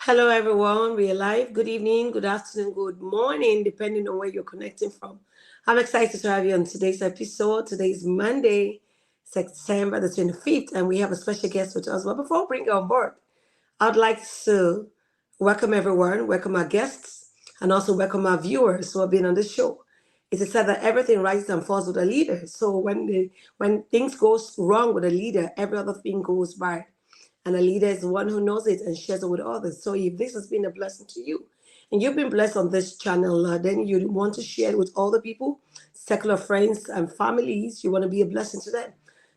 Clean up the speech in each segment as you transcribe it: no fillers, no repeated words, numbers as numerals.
Hello, everyone. We are live. Good evening, good afternoon, good morning, depending on where you're connecting from. I'm excited to have you on today's episode. Today is Monday, September the 25th, and we have a special guest with us. But before we bring her on board, I'd like to welcome everyone, welcome our guests, and also welcome our viewers who have been on the show. It is said that everything rises and falls with a leader. So when things goes wrong with a leader, every other thing goes by. And a leader is the one who knows it and shares it with others. So if this has been a blessing to you, and you've been blessed on this channel, then you want to share it with all the people, secular friends and families. You want to be a blessing to them.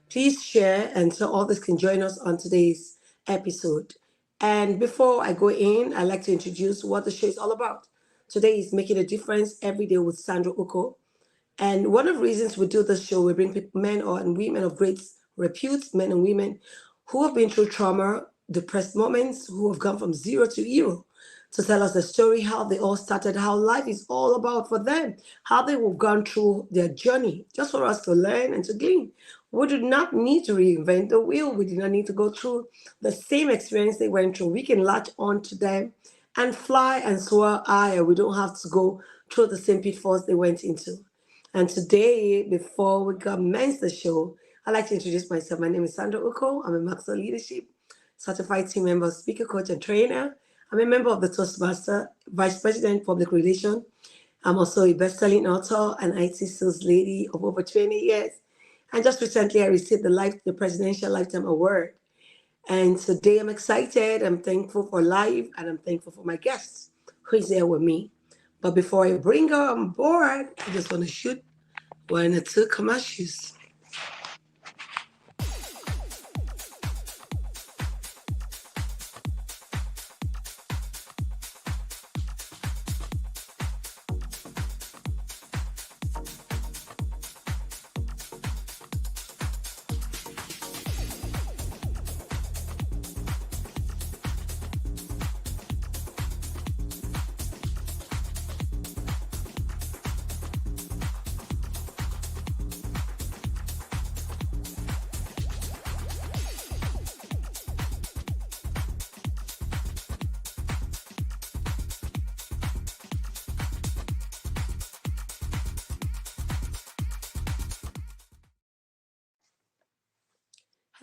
Please share, and so others can join us on today's episode. And before I go in, I'd like to introduce what the show is all about. Today is Making a Difference Every Day with Sandra Uko. And one of the reasons we do this show, we bring people, men or and women of great repute, men and women who have been through trauma, depressed moments, who have gone from zero to hero, to tell us the story, how they all started, how life is all about for them, how they have gone through their journey, just for us to learn and to glean. We do not need to reinvent the wheel. We do not need to go through the same experience they went through. We can latch on to them and fly and soar higher. We don't have to go through the same pitfalls they went into. And today, before we commence the show, I'd like to introduce myself. My name is Sandra Uko. I'm a Maxwell Leadership Certified Team Member, Speaker, Coach, and Trainer. I'm a member of the Toastmaster, Vice President, Public Relations. I'm also a best-selling author and IT sales lady of over 20 years. And just recently, I received the Presidential Lifetime Award. And today, I'm excited. I'm thankful for life, and I'm thankful for my guest who is here with me. But before I bring her on board, I just want to shoot one or two commercials.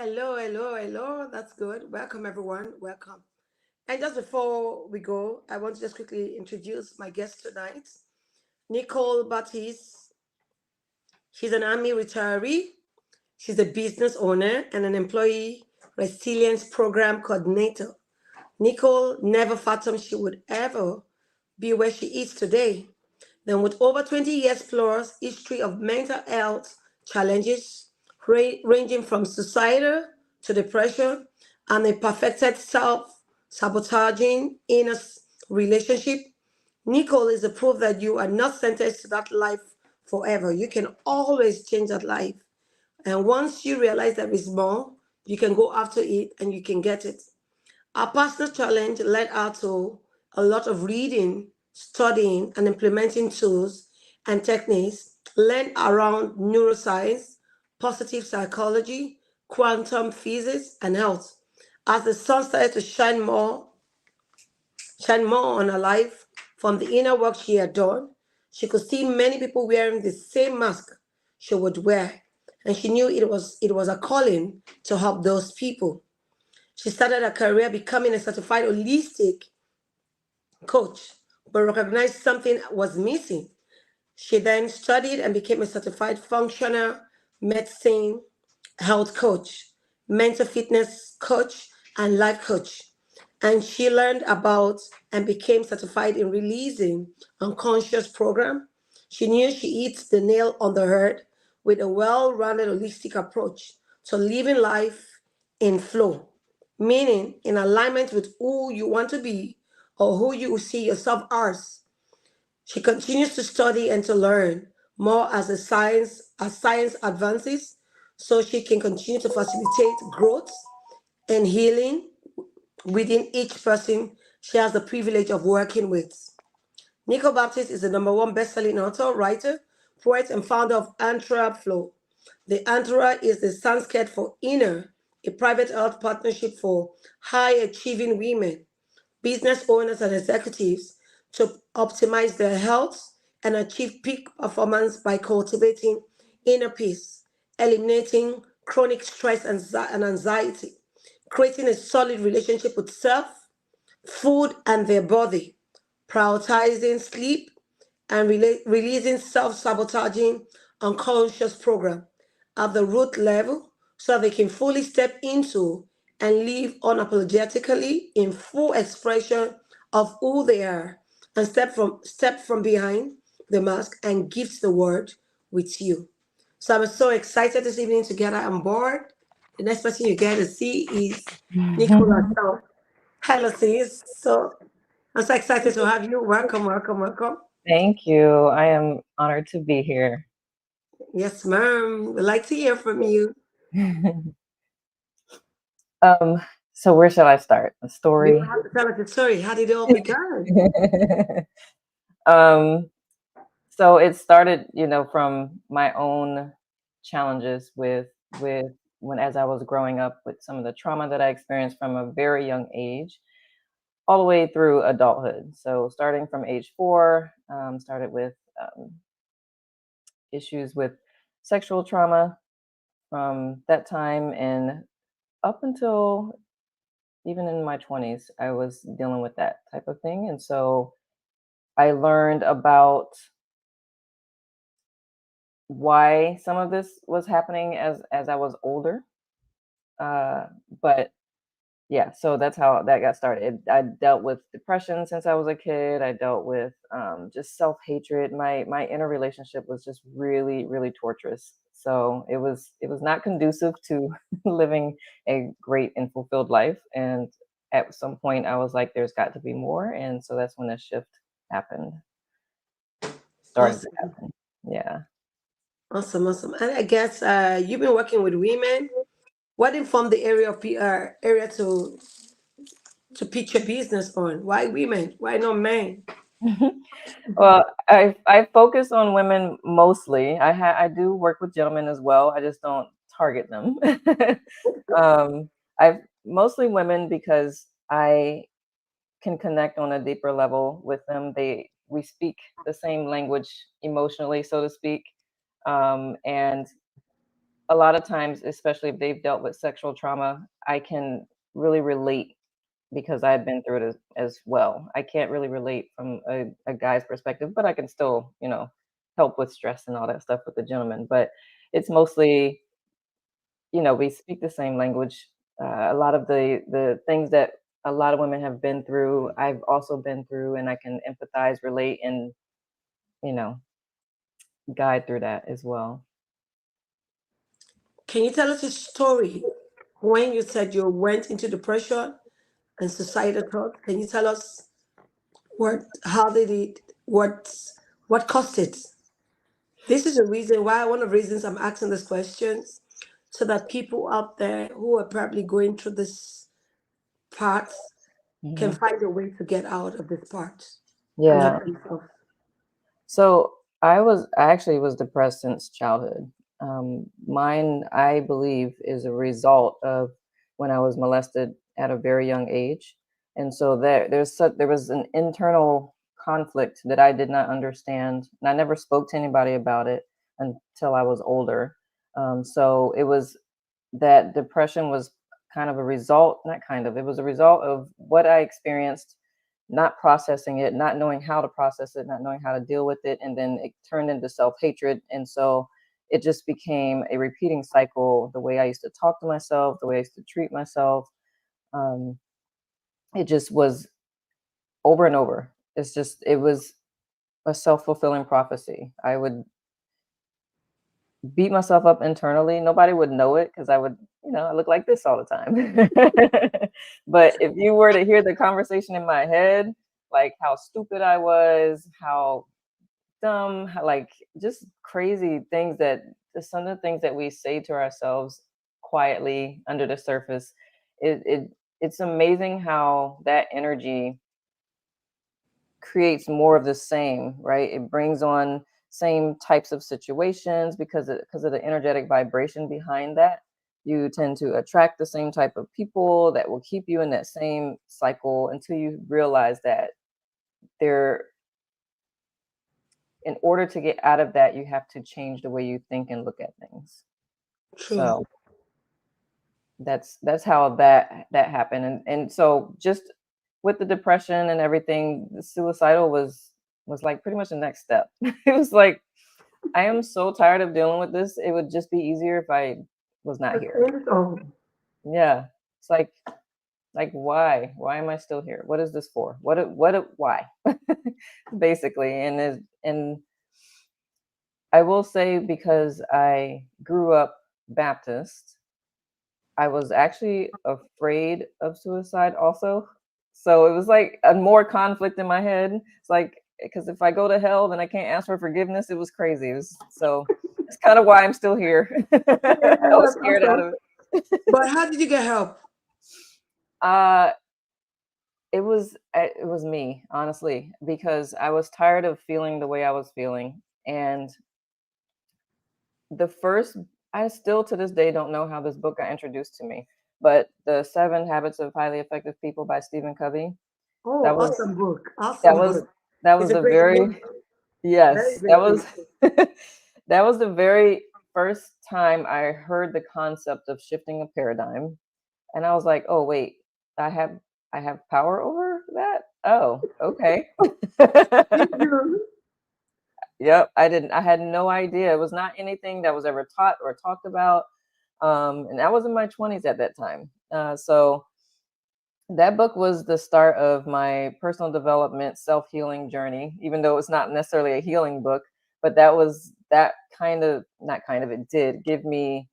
Hello, hello, hello. That's good. Welcome, everyone. Welcome. And just before we go, I want to just quickly introduce my guest tonight, Nicole Batise. She's an Army retiree. She's a business owner and an employee resilience program coordinator. Nicole never fathomed she would ever be where she is today. Then, with over 20 years plus history of mental health challenges, ranging from suicidal to depression, and a perfected self-sabotaging inner relationship, Nicole is the proof that you are not sentenced to that life forever. You can always change that life. And once you realize there is more, you can go after it and you can get it. Our personal challenge led her to a lot of reading, studying, and implementing tools and techniques learned around neuroscience, positive psychology, quantum physics, and health. As the sun started to shine more on her life from the inner work she had done, she could see many people wearing the same mask she would wear, and she knew it was a calling to help those people. She started her career becoming a certified holistic coach, but recognized something was missing. She then studied and became a certified functional medicine health coach, mental fitness coach, and life coach. And she learned about and became certified in releasing unconscious program. She knew she hit the nail on the head with a well-rounded holistic approach to living life in flow, meaning in alignment with who you want to be or who you see yourself as. She continues to study and to learn more as science advances so she can continue to facilitate growth and healing within each person she has the privilege of working with. Nicole Batise is the number one best-selling author, writer, poet, and founder of Antra Flow. The Antra is the Sanskrit for inner, a private health partnership for high-achieving women, business owners and executives to optimize their health and achieve peak performance by cultivating inner peace, eliminating chronic stress and anxiety, creating a solid relationship with self, food, and their body, prioritizing sleep, and releasing self sabotaging unconscious program at the root level so they can fully step into and live unapologetically in full expression of who they are and step from behind the mask and gift the word with you. So I'm so excited this evening to get on board. The next person you get to see is Nicole. Hello, sis. So I'm so excited to have you. Welcome, welcome, welcome. Thank you. I am honored to be here. Yes, ma'am. We'd like to hear from you. um, so where shall I start? A You story. have to tell us the story. How did it all begin? um, so it started, from my own challenges with when as I was growing up with some of the trauma that I experienced from a very young age, all the way through adulthood. So starting from age 4, started with issues with sexual trauma from that time, and up until even in my 20s, I was dealing with that type of thing. And so I learned about why some of this was happening as I was older. Uh, but yeah, so that's how that got started. I dealt with depression since I was a kid. I dealt with just self-hatred. My inner relationship was just really, really torturous. So it was not conducive to living a great and fulfilled life. And at some point, I was like, "There's got to be more." And so that's when the shift happened, started to Awesome, happen. Yeah. awesome, awesome. And I guess you've been working with women. What informed the area of area to pitch your business on? Why women? Why not men? Well, I focus on women mostly. I do work with gentlemen as well. I just don't target them. um, I've mostly women because I can connect on a deeper level with them. We speak the same language emotionally, so to speak. And a lot of times, especially if they've dealt with sexual trauma, I can really relate because I've been through it as well. I can't really relate from a guy's perspective, but I can still, help with stress and all that stuff with the gentleman. But it's mostly, we speak the same language. A lot of the things that a lot of women have been through, I've also been through, and I can empathize, relate, and you know, guide through that as well. Can you tell us a story when you said you went into depression and suicidal thoughts? Can you tell us how did it, what caused it? This is the reason why, one of the reasons I'm asking these questions, so that people out there who are probably going through this part can Hmm. find a way to get out of this part and help Yeah. themselves. So I actually was depressed since childhood. Mine, I believe, is a result of when I was molested at a very young age, and so there was an internal conflict that I did not understand, and I never spoke to anybody about it until I was older. So it was that depression was kind of a result, not kind of, it was a result of what I experienced, not processing it, not knowing how to process it, not knowing how to deal with it. And then it turned into self hatred. And so it just became a repeating cycle. The way I used to talk to myself, the way I used to treat myself, um, it just was over and over. It was a self fulfilling prophecy. I would beat myself up internally. Nobody would know it because I look like this all the time. But if you were to hear the conversation in my head, like how stupid I was, how dumb, like just crazy things just some of the things that we say to ourselves quietly under the surface, it's amazing how that energy creates more of the same, right? It brings on same types of situations because of the energetic vibration behind that. You tend to attract the same type of people that will keep you in that same cycle until you realize that they're in order to get out of that, you have to change the way you think and look at things. True. So that's how that happened. And so just with the depression and everything, the suicidal was like pretty much the next step. It was like, I am so tired of dealing with this. It would just be easier if I was not here. Oh, Yeah. It's like why am I still here? What is this for? Why? Basically. And I will say, because I grew up Baptist, I was actually afraid of suicide also. So it was like a more conflict in my head. It's like, because if I go to hell, then I can't ask for forgiveness. It was crazy. So that's kind of why I'm still here. yeah, I was that's scared out awesome. of But how did you get help? it. It was me, honestly, because I was tired of feeling the way I was feeling. And the first I still to this day don't know how this book got introduced to me, but the 7 Habits of Highly Effective People by Stephen Covey, Oh, that was awesome book. that Awesome was book. that It's was a a great very book. Very yes, that great was book. that was the very first time I heard the concept of shifting a paradigm. And I was like, "Oh, wait, I have I have power over that? Oh, okay." You do. Yep, I had no idea. It was not anything that was ever taught or talked about. And I was in my 20s at that time. So that book was the start of my personal development, self-healing journey, even though it's not necessarily a healing book, but that kind of, not kind of, it did give me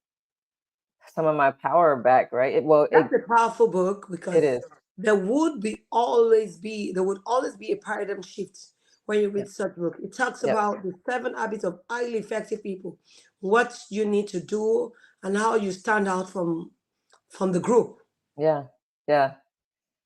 some of my power back, right? That's a powerful book It because is. there would always be a paradigm shift when you Yep. read such book. It talks Yep. about the 7 habits of highly effective people, what you need to do, and how you stand out from the group. Yeah. Yeah.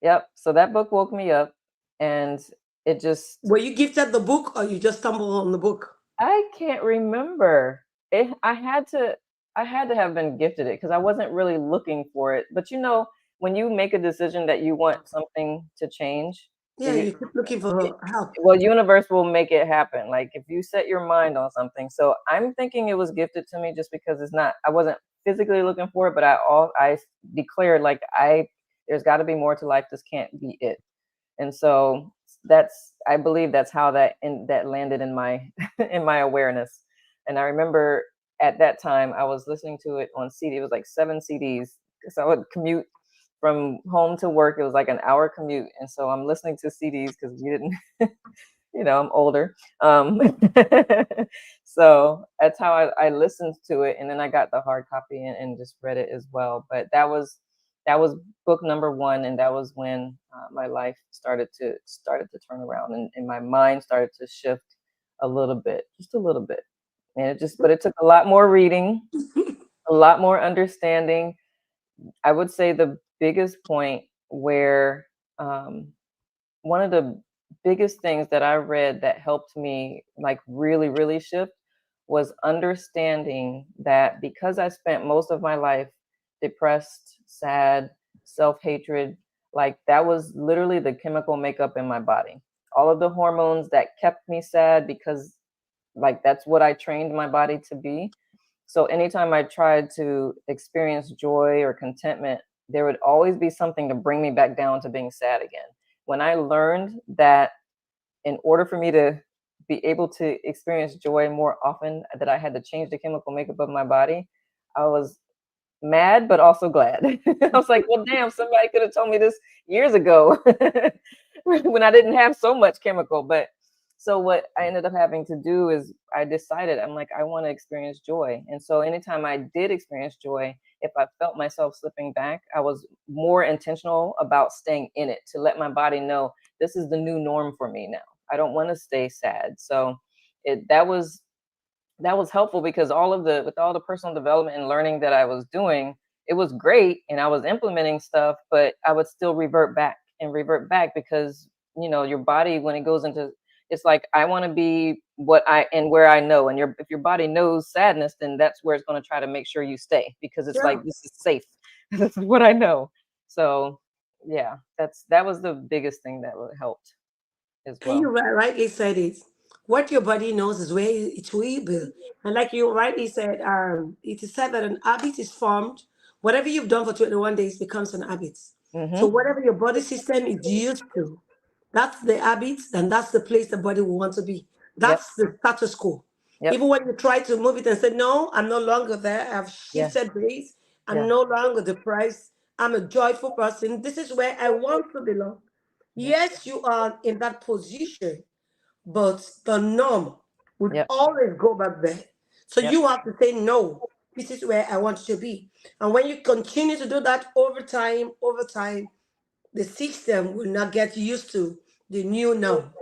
Yep. So that book woke me up, and it just Were you gifted the book or you just stumbled on the book? I can't remember. I had to have been gifted it because I wasn't really looking for it. But when you make a decision that you want something to change, Yeah, the you keep looking for help. universe will make it happen. Like if you set your mind on something. So I'm thinking it was gifted to me just because I wasn't physically looking for it, but I declared, like, there's got to be more to life. This can't be it. And so I believe that's how that landed in my in my awareness. And I remember at that time I was listening to it on CD. It was like 7 CDs, because I would commute from home to work. It was like an hour commute, and so I'm listening to CDs because we didn't I'm older. So that's how I listened to it, and then I got the hard copy and just read it as well. But that was book number one, and that was when my life started to turn around, and my mind started to shift a little bit, just a little bit. And but it took a lot more reading, a lot more understanding. I would say the biggest point where one of the biggest things that I read that helped me, like, really, really shift was understanding that because I spent most of my life depressed, sad, self-hatred, like that was literally the chemical makeup in my body. All of the hormones that kept me sad, because like that's what I trained my body to be. So anytime I tried to experience joy or contentment, there would always be something to bring me back down to being sad again. When I learned that in order for me to be able to experience joy more often, that I had to change the chemical makeup of my body, I was mad, but also glad. I was like, well, damn, somebody could have told me this years ago when I didn't have so much chemical. But so what I ended up having to do is I decided, I'm like, I want to experience joy. And so anytime I did experience joy, if I felt myself slipping back, I was more intentional about staying in it to let my body know this is the new norm for me now. I don't want to stay sad. So that was helpful, because with all the personal development and learning that I was doing, it was great and I was implementing stuff, but I would still revert back and revert back, because your body, when it goes into It's like I want to be what I and where I know. And if your body knows sadness, then that's where it's going to try to make sure you stay, because it's like Yeah. this is safe. This is what I know. So yeah, that was the biggest thing that helped as And you well. rightly said it. What your body knows is where it will be. And like you rightly said, it is said that an habit is formed. Whatever you've done for 21 days becomes an habit. So Mm-hmm. whatever your body system is used to, that's the habit, and that's the place the body will want to be. Yep. That's the status quo. Yep. Even when you try to move it and say, no, I'm no longer there, I've Yeah. shifted base, I'm Yeah. no longer depressed, I'm a joyful person, this is where I want to belong. Yep. Yes, you are in that position, but the norm would Yep. always go back there. So Yep. you have to say, no, this is where I want to be. And when you continue to do that over time, the system will not get used to the new norm.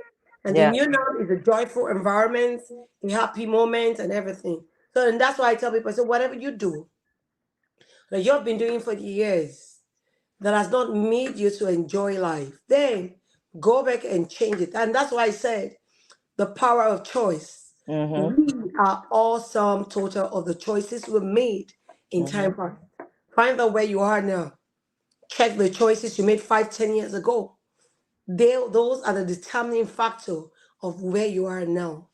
And the Yeah. new norm is a joyful environment, a happy moment, and everything. So, and that's why I tell people, I say, whatever you do that you've been doing for years that has not made you to enjoy life, then go back and change it. And that's why I said the power of choice. Mm-hmm. We are all sum total of the choices we made in Mm-hmm. time past. Find out where you are now. Check the choices you made 5, 10 years ago. Those are the determining factor of where you are now.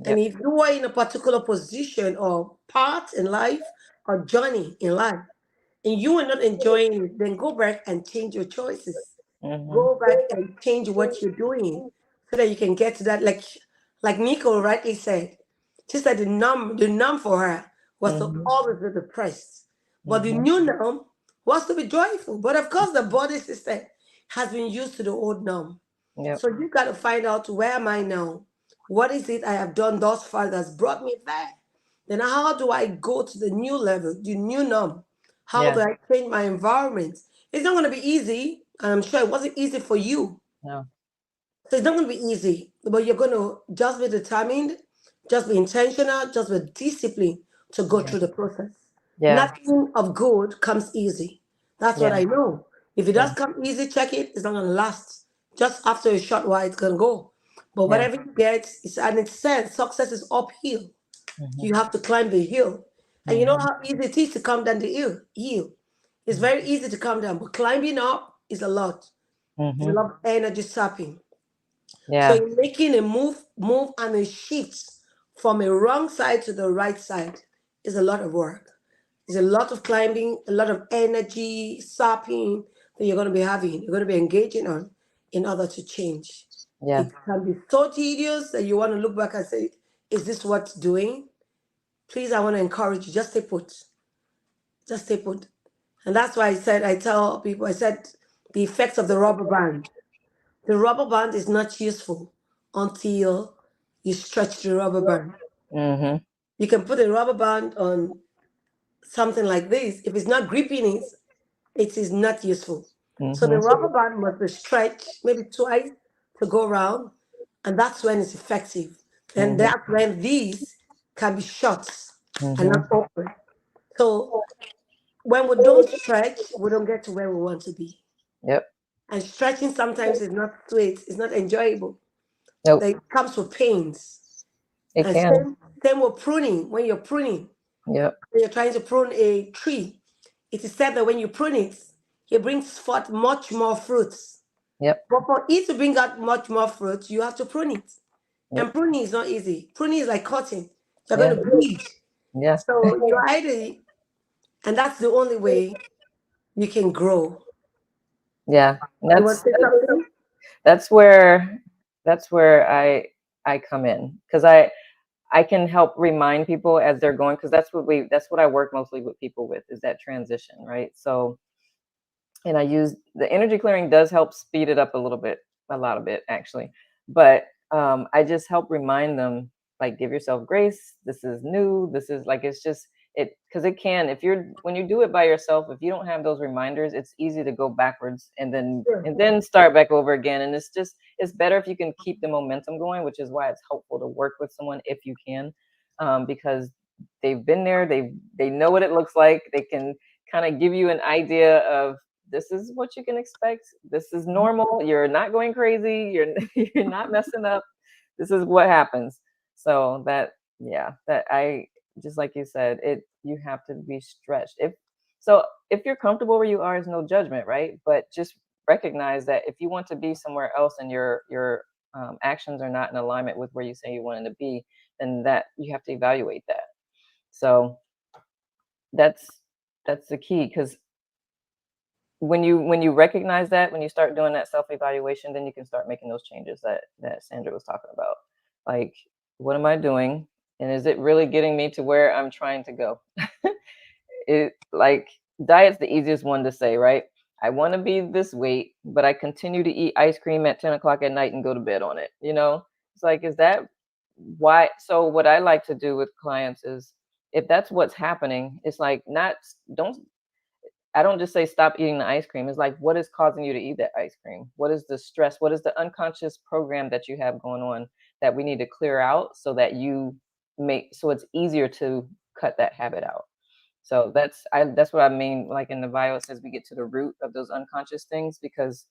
And Yep. if you are in a particular position or part in life or journey in life, and you are not enjoying it, then go back and change your choices. Mm-hmm. Go back and change what you're doing so that you can get to that. Like Nicole rightly said, she said the norm for her was to Mm-hmm. always be depressed. But the Mm-hmm. new norm was to be joyful. But of course, the body system has been used to the old norm. Yep. So you got to find out, where am I now? What is it I have done thus far that's brought me there? Then how do I go to the new level, the new norm? How Yeah. do I change my environment? It's not going to be easy. I'm sure it wasn't easy for you. No. So it's not going to be easy, but you're going to just be determined, just be intentional, just be disciplined to go Yeah. through the process. Yeah. Nothing of good comes easy. That's what Yeah. I know. If it Yeah. does come easy, check it. It's not going to last. Just after a short while, it's going to go. But Yeah. whatever you get, and it says success is uphill. Mm-hmm. You have to climb the hill. And you know Mm-hmm. how easy it is to come down the hill. It's very easy to come down, but climbing up is a lot. It's a Mm-hmm. lot of energy sapping. So Yeah. in making a move and a shift from a wrong side to the right side is a lot of work. It's a lot of climbing, a lot of energy sapping that you're going to be having, you're going to be engaging on in order to change. Yeah. It can be so tedious that you want to look back and say, is this what's doing? Please, I want to encourage you, just stay put. Just stay put. And that's why I tell people, I said, the effects of the rubber band. The rubber band is not useful until you stretch the rubber band. Mm-hmm. You can put a rubber band on something like this. If it's not gripping it, it is not useful. So the Mm-hmm. rubber band must be stretched maybe twice to go around, and that's when it's effective. Then Mm-hmm. that's when these can be short and Mm-hmm. not open. So when we don't stretch, we don't get to where we want to be. Yep. And stretching sometimes is not sweet, it's not enjoyable. Nope. Like, it comes with pains. It And can. same with pruning. When you're pruning, Yep. when you're trying to prune a tree, it is said that when you prune it, it brings forth much more fruits. Yep. But for it to bring out much more fruit, you have to prune it. Yep. And pruning is not easy. Pruning is like cutting. You're going Yeah. to bleed. Yeah. So you're either, and that's the only way you can grow. Yeah. And You want to say something? that's where that's where I come in, because I can help remind people as they're going, because that's what I work mostly with people with, is that transition, right? So, and I use the energy clearing does help speed it up a little bit, a lot of it actually. But I just help remind them, like, give yourself grace. This is new. This is like, it's just it, because it can, if you're when you do it by yourself, if you don't have those reminders, it's easy to go backwards Sure. and then start back over again. And it's better if you can keep the momentum going, which is why it's helpful to work with someone if you can, because they've been there, they know what it looks like. They can kind of give you an idea of, this is what you can expect. This is normal. You're not going crazy. You're you're not messing up. this is what happens. So that, yeah, that I just like you said, it you have to be stretched. If you're comfortable where you are, is no judgment, right? But just recognize that if you want to be somewhere else and your actions are not in alignment with where you say you wanted to be, then that you have to evaluate that. So that's that's the key, because when you recognize that, when you start doing that self evaluation, then you can start making those changes that Sandra was talking about. Like, what am I doing, and is it really getting me to where I'm trying to go? It like diet's the easiest one to say, right? I want to be this weight, but I continue to eat ice cream at 10 o'clock at night and go to bed on it. It's like, is that why? So what I like to do with clients is, if that's what's happening, it's like, not don't I don't just say stop eating the ice cream. It's like, what is causing you to eat that ice cream? What is the stress? What is the unconscious program that you have going on that we need to clear out, so it's easier to cut that habit out. So that's what I mean. Like in the bio, it says we get to the root of those unconscious things, because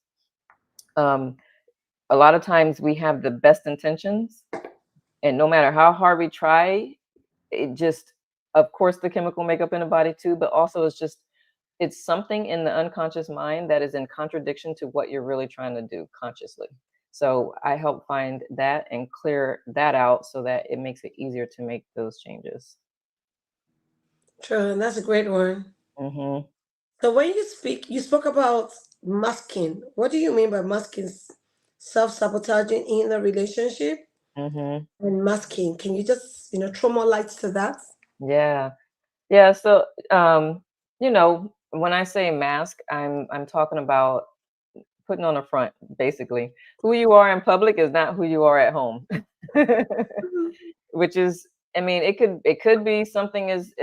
um, a lot of times we have the best intentions, and no matter how hard we try, it just, of course, the chemical makeup in the body too, but also it's something in the unconscious mind that is in contradiction to what you're really trying to do consciously. So I help find that and clear that out so that it makes it easier to make those changes. True, and that's a great one. Hmm. So when you spoke about masking. What do you mean by masking? Self-sabotaging in a relationship Hmm. and masking. Can you just, throw more lights to that? Yeah. Yeah. So, when I say mask, I'm talking about putting on a front, basically. Who you are in public is not who you are at home. Mhm. Which is, I mean, it could be something as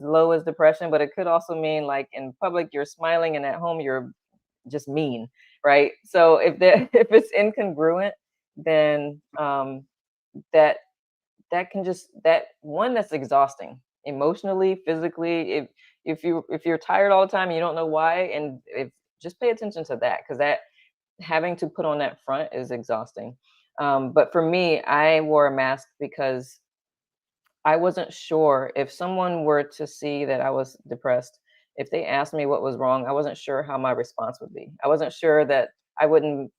low as depression, but it could also mean, like, in public you're smiling and at home you're just mean, right? So if it's incongruent, then that that can just that one that's exhausting emotionally, physically. If you're tired all the time and you don't know why, and if just pay attention to that, because that having to put on that front is exhausting. But for me, I wore a mask because I wasn't sure if someone were to see that I was depressed. If they asked me what was wrong, I wasn't sure how my response would be. I wasn't sure that I wouldn't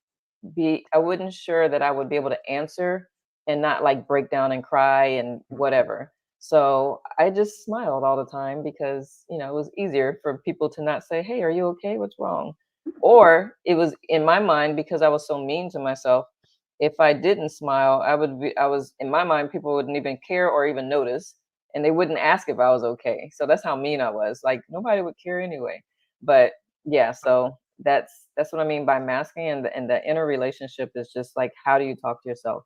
I wasn't sure that I would be able to answer and not, like, break down and cry and whatever. So I just smiled all the time, because, it was easier for people to not say, "Hey, are you okay? What's wrong?" Or it was in my mind, because I was so mean to myself. If I didn't smile, I was in my mind, people wouldn't even care or even notice, and they wouldn't ask if I was okay. So that's how mean I was. Like, nobody would care anyway. But yeah, so that's what I mean by masking, and the inner relationship is just like, how do you talk to yourself?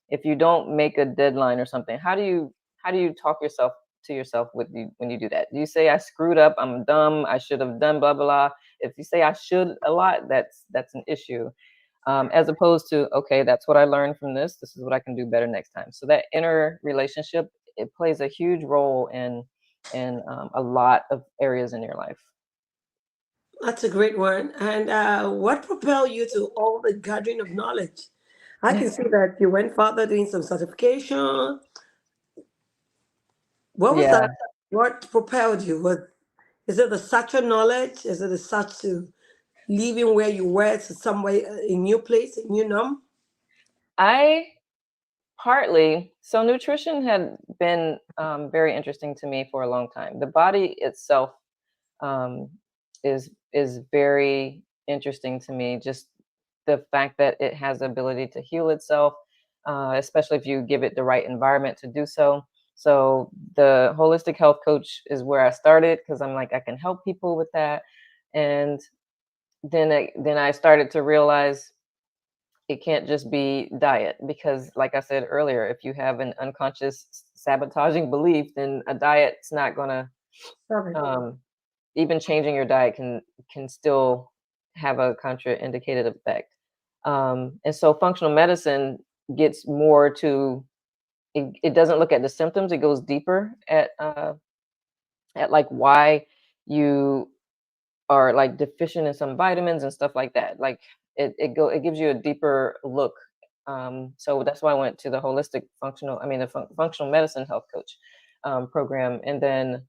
If you don't make a deadline or something, how do you talk yourself to yourself with you when you do that? Do you say, I screwed up, I'm dumb, I should have done blah blah blah? If you say I should a lot, that's an issue. As opposed to, okay, that's what I learned from this. This is what I can do better next time. So that inner relationship, it plays a huge role in a lot of areas in your life. That's a great one. And what propelled you to all the gathering of knowledge? I can see that you went further doing some certification. What was Yeah. that? What propelled you? Is it the search of knowledge? Is it the search to leaving where you were to somewhere, a new place, a new norm? I Partly. So nutrition had been very interesting to me for a long time. The body itself um, is very interesting to me. Just the fact that it has the ability to heal itself, especially if you give it the right environment to do so. So the holistic health coach is where I started, because I'm like, I can help people with that. And then I started to realize it can't just be diet, because, like I said earlier, if you have an unconscious sabotaging belief, then a diet's not going to, Sorry. um, even changing your diet can still have a contraindicated effect. And so functional medicine gets more to it doesn't look at the symptoms. It goes deeper at like why you are, like, deficient in some vitamins and stuff like that. Like, it gives you a deeper look So that's why I went to the functional medicine health coach program. And then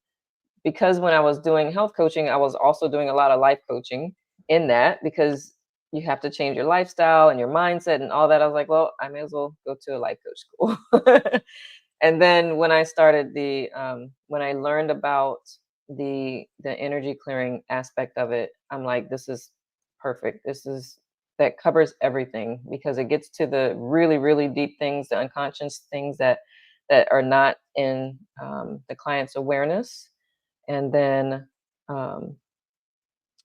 because when I was doing health coaching, I was also doing a lot of life coaching in that, because you have to change your lifestyle and your mindset and all that. I was like, well, I may as well go to a life coach school. And then when I started when I learned about the energy clearing aspect of it, I'm like, this is perfect. That covers everything, because it gets to the really, really deep things, the unconscious things that are not in the client's awareness. And then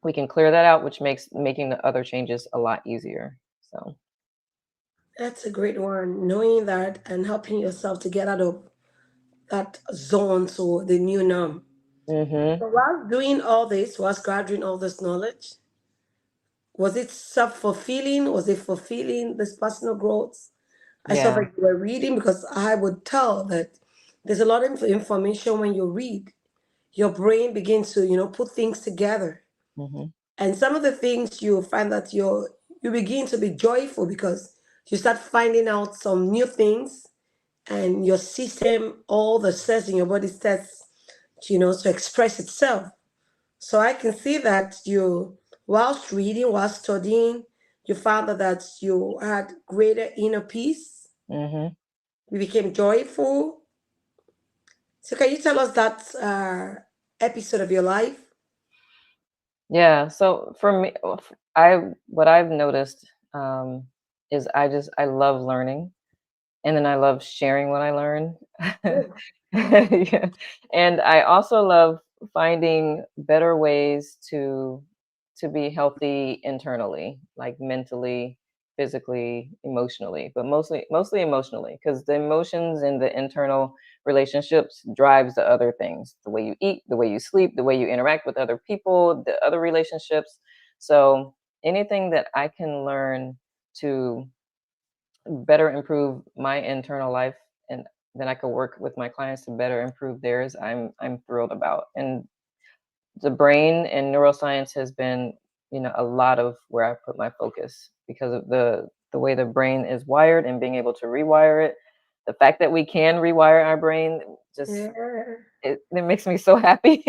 we can clear that out, which makes making the other changes a lot easier. So. That's a great one. Knowing that and helping yourself to get out of that zone, so the new norm. Mm-hmm. So while doing all this, whilst gathering all this knowledge, was it self-fulfilling? Was it fulfilling this personal growth? I saw Yeah. that you were reading, because I would tell that there's a lot of information when you read. Your brain begins to, put things together. Mm-hmm. And some of the things you find that you begin to be joyful, because you start finding out some new things, and your system, all the cells in your body starts, to express itself. So I can see that you, whilst reading, whilst studying, you found that you had greater inner peace. Mm-hmm. You became joyful. So can you tell us that episode of your life? Yeah. So for me, what I've noticed is I love learning, and then I love sharing what I learn. Oh, Yeah. And I also love finding better ways to be healthy internally, like mentally, physically, emotionally, but mostly emotionally, because the emotions and the internal relationships drives the other things, the way you eat, the way you sleep, the way you interact with other people, the other relationships. So anything that I can learn to better improve my internal life, and then I could work with my clients to better improve theirs, I'm thrilled about. And the brain and neuroscience has been, a lot of where I put my focus, because of the way the brain is wired and being able to rewire it. The fact that we can rewire our brain, just yeah. it makes me so happy.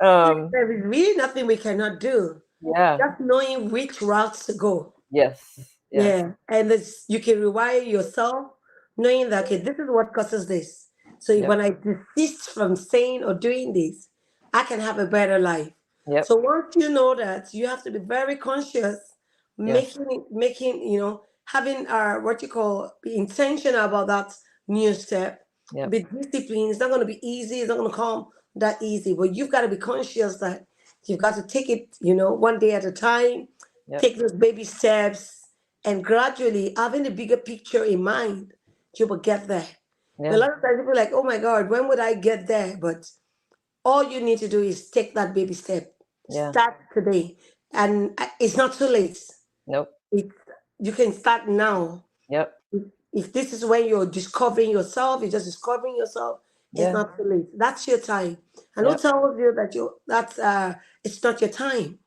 um There is really nothing we cannot do. yeah. Just knowing which routes to go. Yes. Yes. Yeah, and you can rewire yourself, knowing that, okay, this is what causes this. So Yep. when I desist from saying or doing this, I can have a better life. Yep. So once you know that, you have to be very conscious, Yes. making, having what you call, be intentional about that new step. Yep. Be disciplined. It's not going to be easy. It's not going to come that easy. But you've got to be conscious that you've got to take it, one day at a time. Yep. Take those baby steps, and gradually having the bigger picture in mind, you will get there. A Yeah. lot of times people are like, oh my God, when would I get there? But all you need to do is take that baby step. Yeah. Start today. And it's not too late. Nope. It, you can start now. Yep. If this is when you're discovering yourself, you're just discovering yourself, it's Yeah. not too late. That's your time. And who Yep. tells you that it's not your time?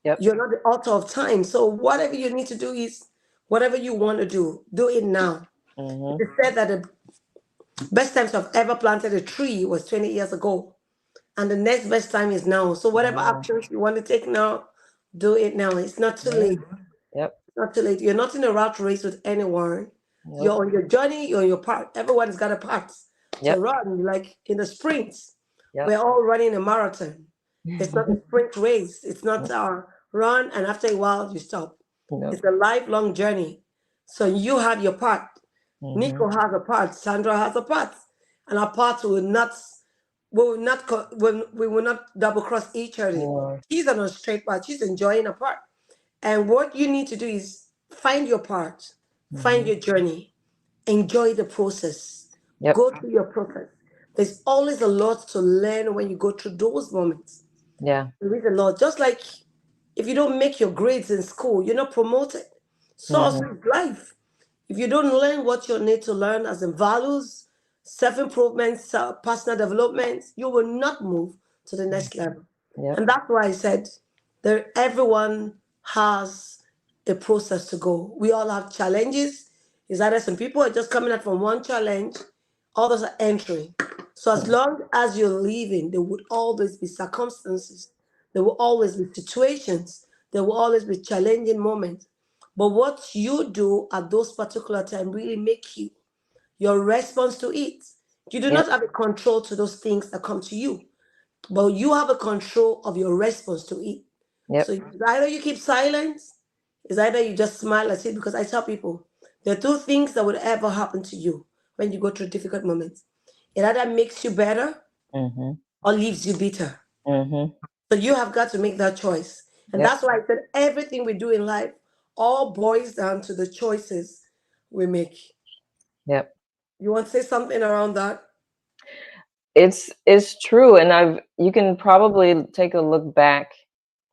Yep. You're not the author of time. So whatever you need to do is whatever you want to do it now. It Mm-hmm. is said that the best times I've ever planted a tree was 20 years ago. And the next best time is now. So whatever Yeah. actions you want to take now, do it now. It's not too Yeah. late. Yep. It's not too late. You're not in a rat race with anyone. Nope. You're on your journey, you're on your part. Everyone's got a part to Yep. run, like in the sprints. Yep. We're all running a marathon. It's not a sprint race. It's not Nope. a run and after a while you stop. Nope. It's a lifelong journey. So you have your part. Mm-hmm. Nico has a part. Sandra has a part. And our parts will not double cross each other. Yeah. She's on a straight path. She's enjoying her part. And what you need to do is find your part, find Mm-hmm. your journey, enjoy the process, Yep. go through your process. There's always a lot to learn when you go through those moments. Yeah. There is a lot. Just like if you don't make your grades in school, you're not promoted. So also Mm-hmm. is life. If you don't learn what you need to learn, as in values, self-improvement, personal development, you will not move to the next level. Yep. And that's why I said everyone has a process to go. We all have challenges. Is either some people are just coming out from one challenge, others are entering. So as long as you're living, there would always be circumstances, there will always be situations, there will always be challenging moments. But what you do at those particular times really make you your response to it. You do not Yep. have a control to those things that come to you, but you have a control of your response to it. So Yep. it's either you keep silence, it's either you just smile at it. Because I tell people there are two things that would ever happen to you when you go through difficult moments. It either makes you better Mm-hmm. or leaves you bitter. Mm-hmm. So you have got to make that choice. And Yep. that's why I said everything we do in life all boils down to the choices we make. Yep. You want to say something around that? It's true, and you can probably take a look back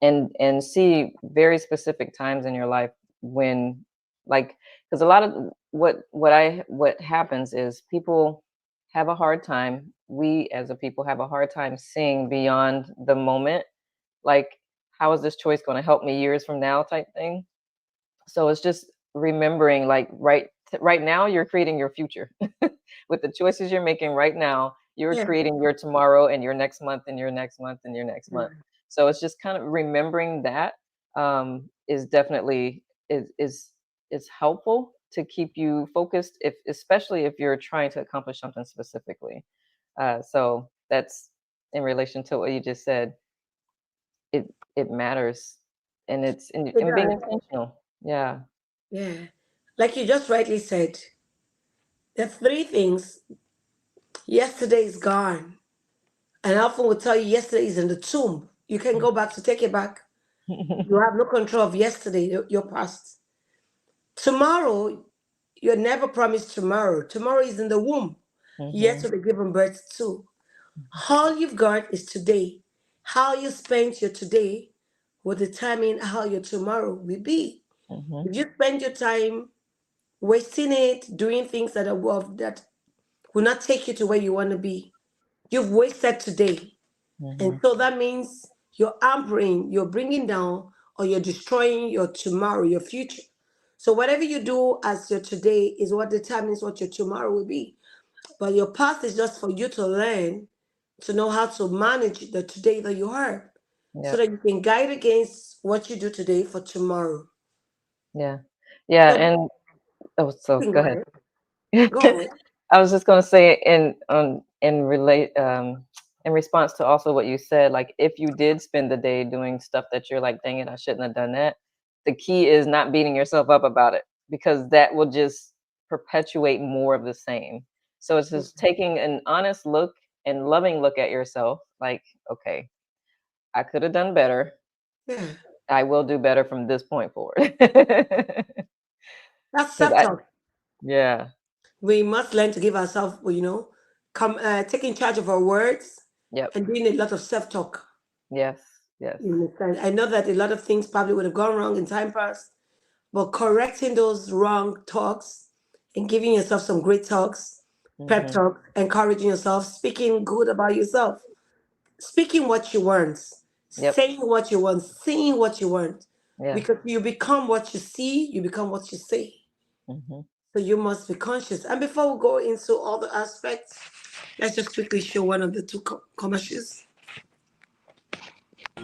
and see very specific times in your life when, like, because a lot of what happens is people have a hard time. We as a people have a hard time seeing beyond the moment, like, how is this choice going to help me years from now, type thing. So it's just remembering, like, right now you're creating your future with the choices you're making right now. You're Yeah. creating your tomorrow and your next month and your next month and your next month. Yeah. So it's just kind of remembering that, is definitely is helpful to keep you focused, if especially if you're trying to accomplish something specifically. So that's in relation to what you just said. It matters, and It and being does. intentional. Yeah. Yeah. Like you just rightly said, there are three things. Yesterday is gone. And I often will tell you yesterday is in the tomb. You can go back to take it back. You have no control of yesterday, your past. Tomorrow, you're never promised tomorrow. Tomorrow is in the womb, yet Mhm. to be given birth to. All you've got is today. How you spend your today will determine how your tomorrow will be. Mhm. If you spend your time wasting it doing things that will not take you to where you want to be, you've wasted today. And Mhm. so that means you're hampering, you're bringing down, or you're destroying your tomorrow, your future. So whatever you do as your today is what determines what your tomorrow will be. But your past is just for you to learn to know how to manage the today that you have, so Yep. that you can guide against what you do today for tomorrow. Yeah. Yeah. So And so go go ahead. ahead. Go ahead. I was just gonna say, in response to also what you said, like, if you did spend the day doing stuff that you're like, dang it, I shouldn't have done that. The key is not beating yourself up about it, because that will just perpetuate more of the same. So it's just taking an honest look and loving look at yourself, like, okay, I could have done better. Yeah. I will do better from this point forward. That's 'Cause I self-talk. yeah. We must learn to give ourselves, taking charge of our words Yep. and doing a lot of self-talk. Yes. Yes. You understand? I know that a lot of things probably would have gone wrong in time past, but correcting those wrong talks and giving yourself some great talks, pep Mhm. talk, encouraging yourself, speaking good about yourself, speaking what you want, Yep. saying what you want, saying what you want. Yeah. Because you become what you see, you become what you say. Mhm. So you must be conscious. And before we go into all the aspects, let's just quickly show one of the two commercials.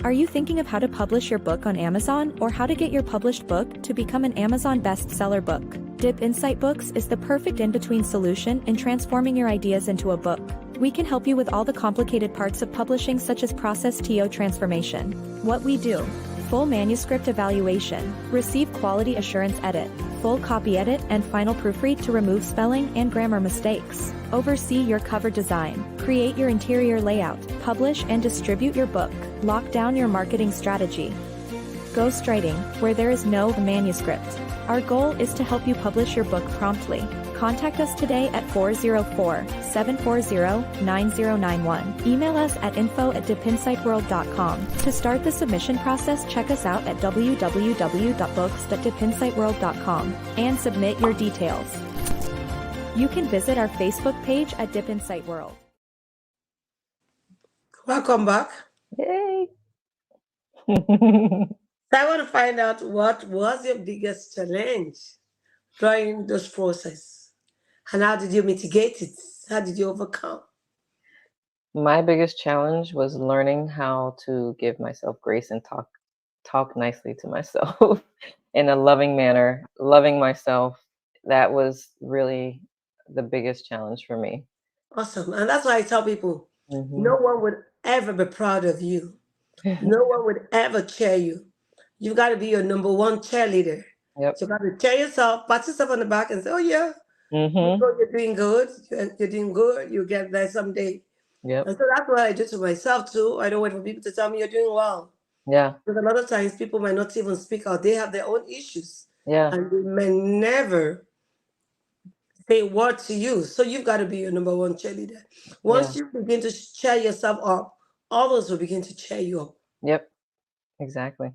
Are you thinking of how to publish your book on Amazon, or how to get your published book to become an Amazon bestseller book? Dip Insight Books is the perfect in-between solution in transforming your ideas into a book. We can help you with all the complicated parts of publishing, such as process TO transformation. What we do: full manuscript evaluation, receive quality assurance edit, full copy edit and final proofread to remove spelling and grammar mistakes, oversee your cover design, create your interior layout, publish and distribute your book, lock down your marketing strategy. Ghostwriting, where there is no manuscript. Our goal is to help you publish your book promptly. Contact us today at 404-740-9091. Email us at info@dipinsightworld.com. To start the submission process, check us out at www.books.dipinsightworld.com and submit your details. You can visit our Facebook page at Dip Insight World. Welcome back. Yay. So I want to find out what was your biggest challenge during this process, and how did you mitigate it? How did you overcome? My biggest challenge was learning how to give myself grace and talk nicely to myself in a loving manner, loving myself. That was really the biggest challenge for me. Awesome. And that's why I tell people no Mhm. one would ever be proud of you. No one would ever cheer you. You've got to be your number one cheerleader. Yep. So you got to cheer yourself, pat yourself on the back and say, oh, yeah, Mhm. Nicole, you're doing good. You're doing good. You'll get there someday. Yep. And so that's what I do to myself too. I don't wait for people to tell me you're doing well. Yeah. Because a lot of times people might not even speak out. They have their own issues. Yeah. And they may never say a word to you. So you've got to be your number one cheerleader. Yeah. Once you begin to cheer yourself up, others will begin to cheer you up. Yep. Exactly.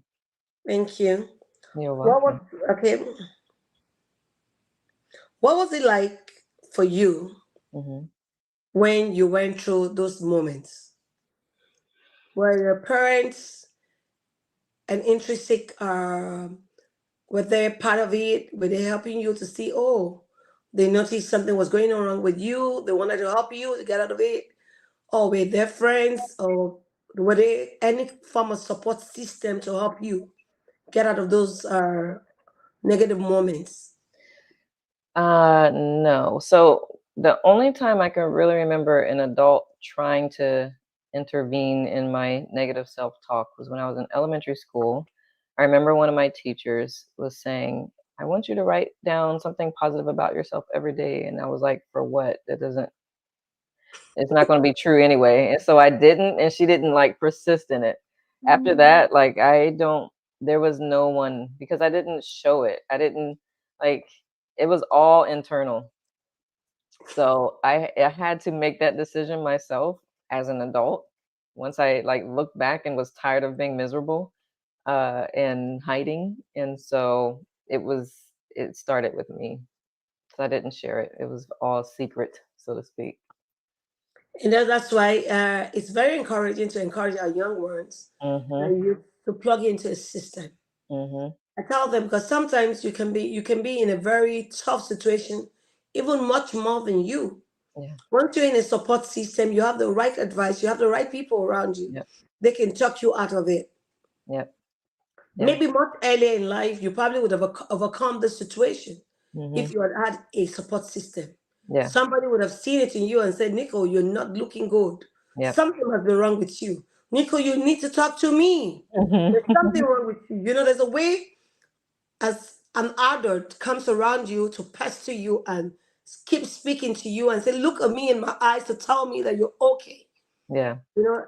Thank you. You're What was welcome. okay? What was it like for you Mhm. when you went through those moments? Were your parents an intrinsic were they part of it? Were they helping you to see, oh, they noticed something was going on wrong with you, they wanted to help you to get out of it? Or were they friends, or were there any form of support system to help you get out of those negative moments? No. So the only time I can really remember an adult trying to intervene in my negative self-talk was when I was in elementary school. I remember one of my teachers was saying, "I want you to write down something positive about yourself every day." And I was like, "For what? That doesn't it's not going to be true anyway." And so I didn't, and she didn't like persist in it. After that, like I don't there was no one because I didn't show it. I didn't like it was all internal. So I had to make that decision myself as an adult. Once I like looked back and was tired of being miserable and hiding, and so it started with me. So I didn't share it. It was all secret, so to speak. And that's why it's very encouraging to encourage our young ones Mhm. and you to plug into a system. Mhm. I tell them because sometimes you can be in a very tough situation, even much more than you. Yeah. Once you're in a support system, you have the right advice, you have the right people around you. Yep. They can talk you out of it. Yep. Yeah. Maybe much earlier in life, you probably would have overcome the situation if Mhm. you had a support system. Yeah. Somebody would have seen it in you and said, Nico, you're not looking good. Yep. Something must be wrong with you. Nico, you need to talk to me. Mhm. There's something wrong with you. There's a way as an adult comes around you to pester you and keep speaking to you and say, look at me in my eyes to tell me that you're okay. Yeah.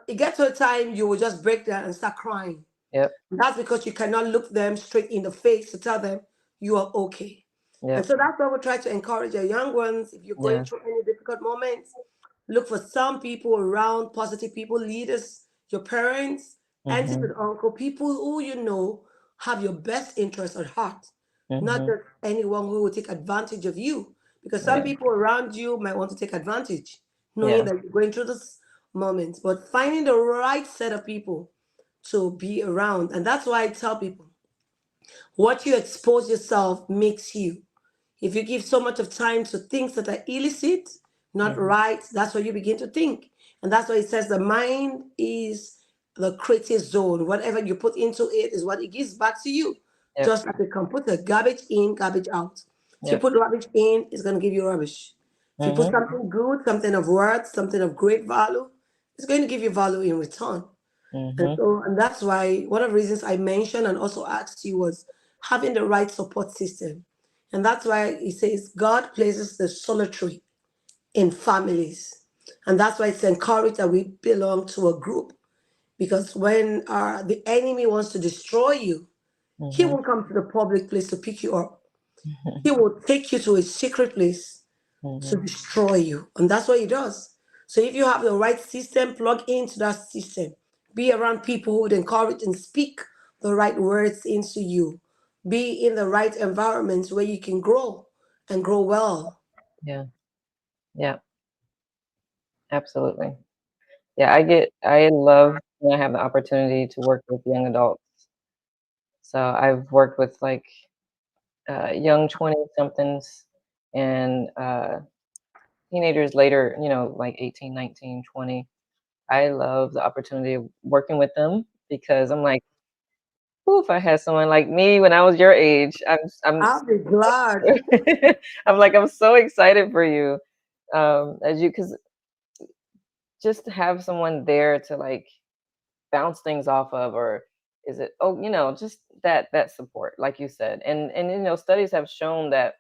It gets to a time you will just break down and start crying. Yep. That's because you cannot look them straight in the face to tell them you are okay. And Yep. so that's why we try to encourage our young ones. If you're going Yeah. through any difficult moments, look for some people around, positive people, leaders, your parents, aunties Mhm. and uncle, people who you know have your best interest at heart, not Mhm. just anyone who will take advantage of you. Because some Yeah. people around you might want to take advantage, knowing Yeah. that you're going through this moment. But finding the right set of people to be around. And that's why I tell people what you expose yourself makes you. If you give so much of time to things that are illicit, not Mhm. right, that's what you begin to think. And that's why it says the mind is the creative zone. Whatever you put into it is what it gives back to you. Yep. Just like a computer, garbage in, garbage out. If you Yep. put rubbish in, it's going to give you rubbish. If you put Mhm. something good, something of worth, something of great value, it's going to give you value in return. And Mhm. so, and that's why one of the reasons I mentioned and also asked you was having the right support system. And that's why he says God places the solitary in families. And that's why it's encouraged that we belong to a group. Because when the enemy wants to destroy you, he Mhm. won't come to the public place to pick you up. He will take you to a secret place to Mhm. destroy you. And that's what he does. So if you have the right system, plug into that system. Be around people who would encourage and speak the right words into you. Be in the right environments where you can grow and grow well. Yeah. Yeah. Absolutely. Yeah, I love when I have the opportunity to work with young adults So I've worked with like young 20 somethings and teenagers later, like 18, 19, 20. I love the opportunity of working with them because I'm like, "Ooh, if I had someone like me when I was your age, I'm I'll be glad. I'm like, I'm so excited for you, as you, because just to have someone there to, like, bounce things off of, or is it just that support, like you said, and, studies have shown that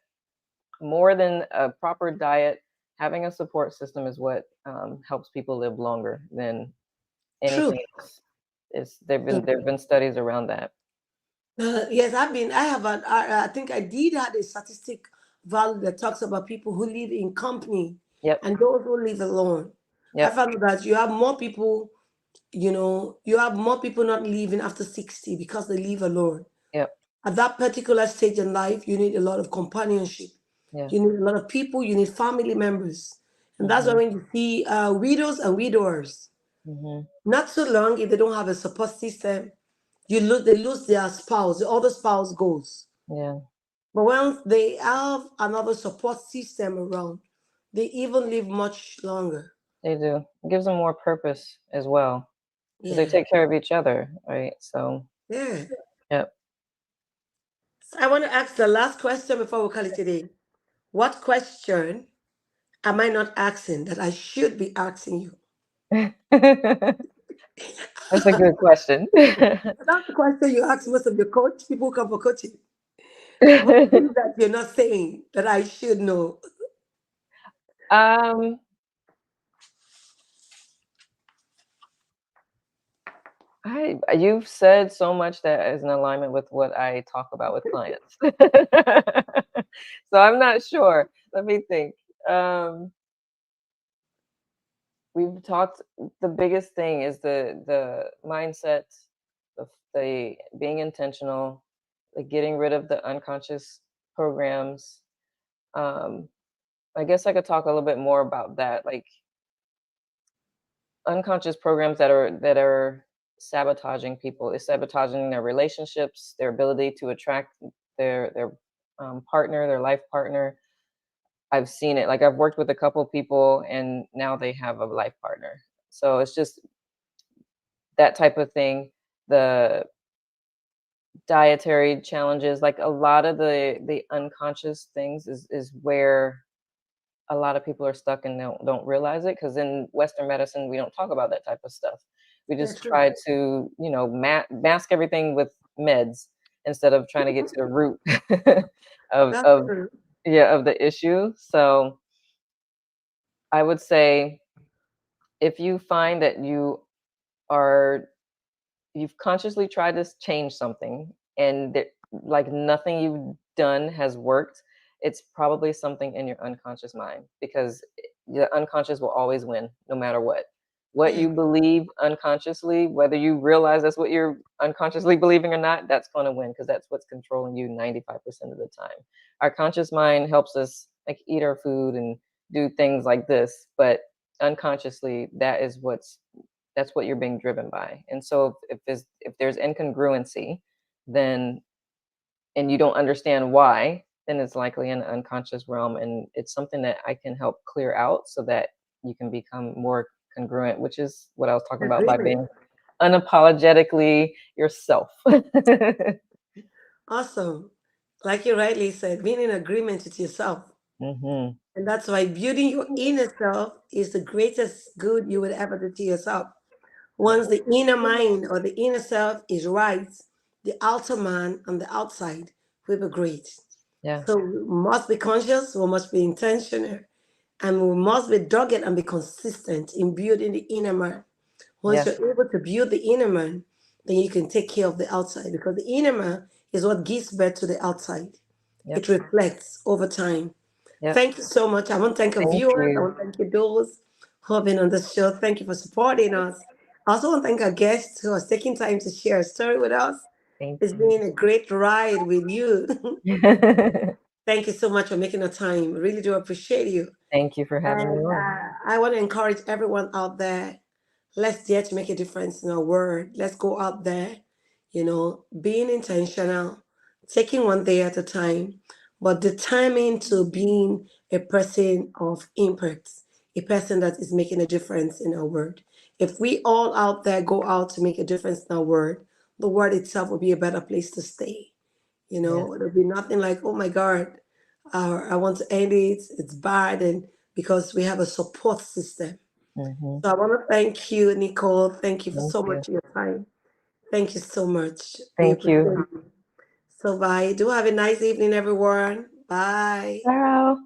more than a proper diet, having a support system is what, helps people live longer than True. anything else. There've been studies around that. Yes, I think I did have a statistic value that talks about people who live in company Yep, and those who live alone. I yep, found that you have more people not living after 60 because they live alone. yep, At that particular stage in life, you need a lot of companionship. yeah, You need a lot of people, you need family members. And that's why mhm, when you see widows and widowers, mhm, not so long if they don't have a support system, they lose their spouse, the other spouse goes. yeah, But once they have another support system around, they even live much longer. they do. It gives them more purpose as well because they Yeah. take care of each other, right? So, Yeah. yep. So I want to ask the last question before we call it today. What question am I not asking that I should be asking you? That's a good question. That's the question you ask most of your coach people who come for coaching. What is it that you're not saying that I should know? Um, you've said so much that is in alignment with what I talk about with clients. So I'm not sure. Let me think. Um, we've talked. The biggest thing is the mindset, the being intentional, the getting rid of the unconscious programs. Um, I guess I could talk a little bit more about that, like unconscious programs that are sabotaging people. Is sabotaging their relationships, their ability to attract their partner, their life partner. I've seen it. Like I've worked with a couple people, and now they have a life partner. So it's just that type of thing. The dietary challenges, like a lot of the unconscious things, is where a lot of people are stuck and don't realize it, because in Western medicine we don't talk about that type of stuff. We Yeah, just true. try to mask everything with meds instead of trying to get to the root of That's of true. yeah, of the issue. So I would say, if you find that are you've consciously tried to change something, and like nothing you've done has worked, it's probably something in your unconscious mind, because the unconscious will always win no matter what Yeah. you believe unconsciously, whether you realize that's what you're unconsciously believing or not. That's going to win, because that's what's controlling you 95% of the time. Our conscious mind helps us like eat our food and do things like this, but unconsciously, that's what you're being driven by. And so if there's incongruency, then and you don't understand why, then it's likely in the unconscious realm, and it's something that I can help clear out so that you can become more congruent, which is what I was talking about by Agreement. being unapologetically yourself. Awesome. Like you rightly said, being in agreement with yourself. Mhm. And that's why building your inner self is the greatest good you would ever do to yourself. Once the inner mind or the inner self is right, the outer man on the outside will be great. Yeah. So we must be conscious, we must be intentional, and we must be dogged and be consistent in building the inner man. Once Yeah. you're able to build the inner man, then you can take care of the outside, because the inner man is what gives birth to the outside. Yep. It reflects over time. Yep. Thank you so much. I want to thank our Thank viewers. I you. want to thank you those who have been on the show. Thank you for supporting us. I also want to thank our guests who are taking time to share a story with us. Thank It's you. been a great ride with you. Thank you so much for making the time. Really do appreciate you. Thank you for having me And on. I want to encourage everyone out there. Let's dare to make a difference in our world. Let's go out there. being intentional, taking one day at a time, but determined to being a person of impact, a person that is making a difference in our world. If we all out there go out to make a difference in our world, the world itself will be a better place to stay. Yes. There'll be nothing like, oh my God, I want to end it. It's bad. And because we have a support system. Mm-hmm. So I want to thank you, Nicole. Thank you for Thank so you. much of your time. Thank you so much. We Thank appreciate you. it. So bye. Do have a nice evening, everyone. Bye. Ciao.